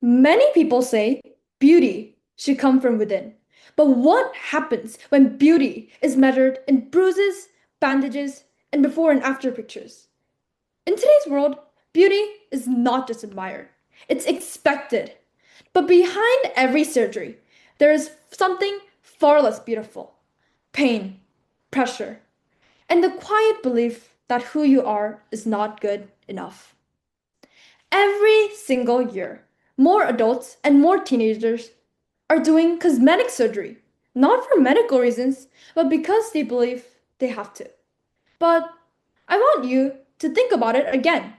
Many people say beauty should come from within. But what happens when beauty is measured in bruises, bandages, and before and after pictures? In today's world, beauty is not just admired, it's expected. But behind every surgery, there is something far less beautiful: pain, pressure, and the quiet belief that who you are is not good enough. Every single year, more adults and more teenagers are doing cosmetic surgery, not for medical reasons, but because they believe they have to. But I want you to think about it again.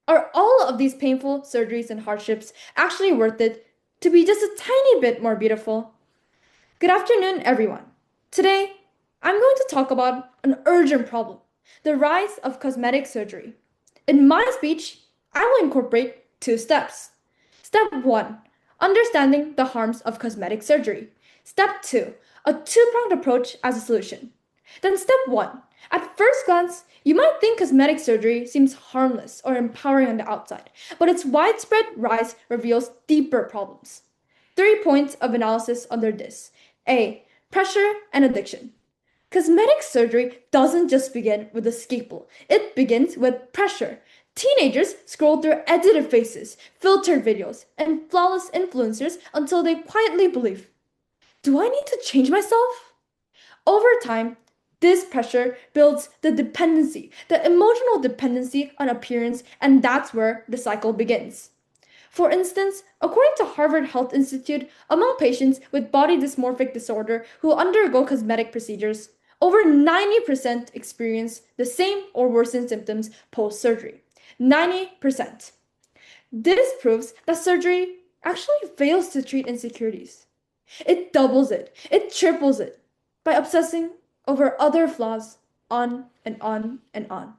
Are all of these painful surgeries and hardships actually worth it to be just a tiny bit more beautiful? Good afternoon, everyone. Today, I'm going to talk about an urgent problem: the rise of cosmetic surgery. In my speech, I will incorporate two steps. Step 1: understanding the harms of cosmetic surgery. Step 2: a two-pronged approach as a solution. Then, step 1: at first glance, you might think cosmetic surgery seems harmless or empowering on the outside, but its widespread rise reveals deeper problems. 3 points of analysis under this. A: pressure and addiction. Cosmetic surgery doesn't just begin with a scalpel, it begins with pressure. Teenagers scroll through edited faces, filtered videos, and flawless influencers until they quietly believe, do I need to change myself? Over time, this pressure builds the dependency, the emotional dependency on appearance, and that's where the cycle begins. For instance, according to Harvard Health Institute, among patients with body dysmorphic disorder who undergo cosmetic procedures, over 90% experience the same or worsened symptoms post-surgery. 90%. This proves that surgery actually fails to treat insecurities. It doubles it, it triples it by obsessing over other flaws on and on and on.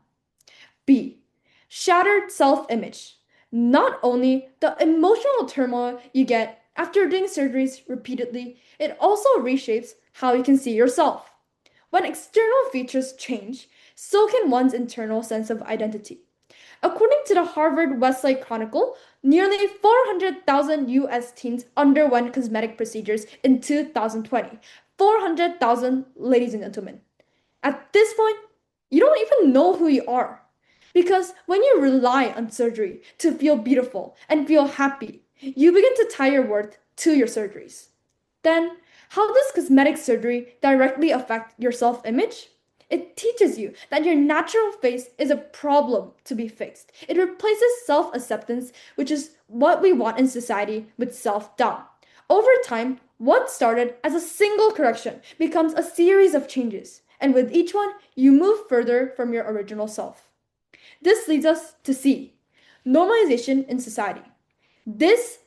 B: shattered self image. Not only the emotional turmoil you get after doing surgeries repeatedly, it also reshapes how you can see yourself. When external features change, so can one's internal sense of identity. According to the Harvard Westside Chronicle, nearly 400,000 US teens underwent cosmetic procedures in 2020. 400,000, ladies and gentlemen. At this point, you don't even know who you are. Because when you rely on surgery to feel beautiful and feel happy, you begin to tie your worth to your surgeries. Then, how does cosmetic surgery directly affect your self image? It teaches you that your natural face is a problem to be fixed. It replaces self acceptance, which is what we want in society, with self doubt. Over time, what started as a single correction becomes a series of changes, and with each one, you move further from your original self. This leads us to C: normalization in society. This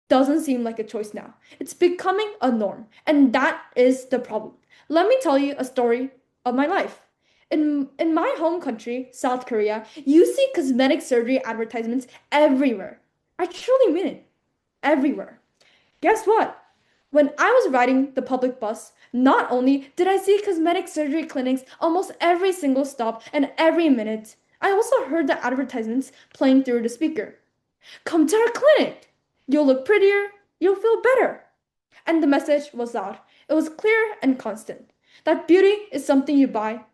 doesn't seem like a choice now. It's becoming a norm, and that is the problem. Let me tell you a story of my life. In my home country, South Korea, you see cosmetic surgery advertisements everywhere. I truly mean it. Everywhere. Guess what? When I was riding the public bus, not only did I see cosmetic surgery clinics almost every single stop and every minute, I also heard the advertisements playing through the speaker. Come to our clinic! You'll look prettier, you'll feel better. And the message was loud. It was clear and constant. That beauty is something you buy,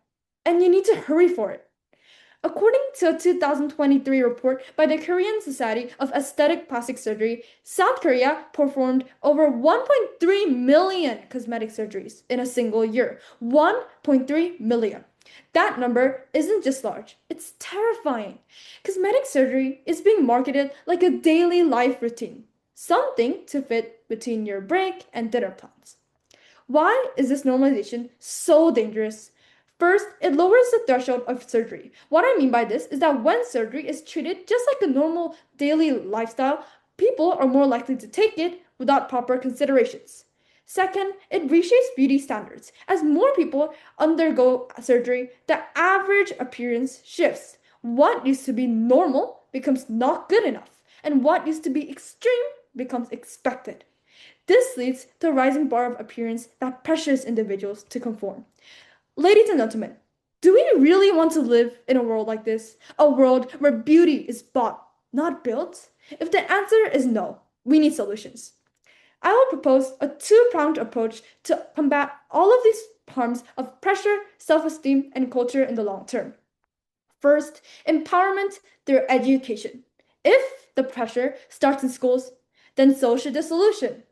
and you need to hurry for it. According to a 2023 report by the Korean Society of Aesthetic Plastic Surgery, South Korea performed over 1.3 million cosmetic surgeries in a single year. 1.3 million. That number isn't just large, it's terrifying. Cosmetic surgery is being marketed like a daily life routine, something to fit between your break and dinner plans. Why is this normalization so dangerous? First, it lowers the threshold of surgery. What I mean by this is that when surgery is treated just like a normal daily lifestyle, people are more likely to take it without proper considerations. Second, it reshapes beauty standards. As more people undergo surgery, the average appearance shifts. What used to be normal becomes not good enough, and what used to be extreme becomes expected. This leads to a rising bar of appearance that pressures individuals to conform. Ladies and gentlemen, do we we really want to live in a world like this? A world where beauty is bought, not built? If the answer is no, we need solutions. I will propose a two-pronged approach to combat all of these harms of pressure, self-esteem, and culture in the long term. First, empowerment through education. If the pressure starts in schools, then so should the solution.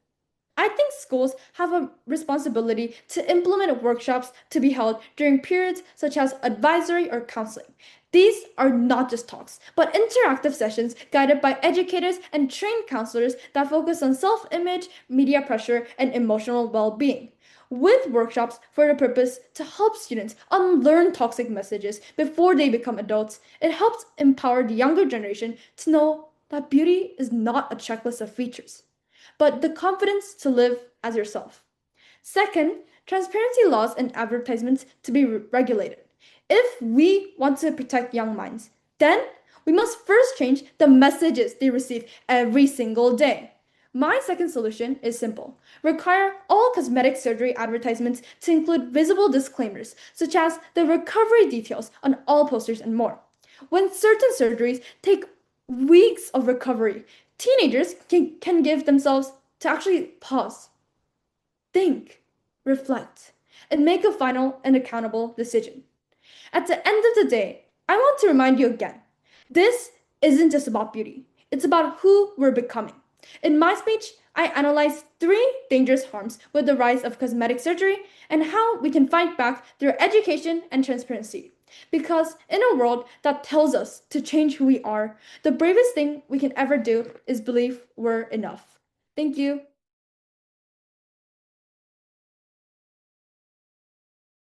I think schools have a responsibility to implement workshops to be held during periods such as advisory or counseling. These are not just talks, but interactive sessions guided by educators and trained counselors that focus on self image, media pressure, and emotional well being. With workshops for the purpose to help students unlearn toxic messages before they become adults, it helps empower the younger generation to know that beauty is not a checklist of features, but the confidence to live as yourself. Second, transparency laws and advertisements to be regulated. If we want to protect young minds, then we must first change the messages they receive every single day. My second solution is simple. Require all cosmetic surgery advertisements to include visible disclaimers, such as the recovery details on all posters and more. When certain surgeries take weeks of recovery, teenagers can give themselves to actually pause, think, reflect, and make a final and accountable decision. At the end of the day, I want to remind you again, this isn't just about beauty. It's about who we're becoming. In my speech, I analyzed three dangerous harms with the rise of cosmetic surgery and how we can fight back through education and transparency. Because in a world that tells us to change who we are, the bravest thing we can ever do is believe we're enough. Thank you.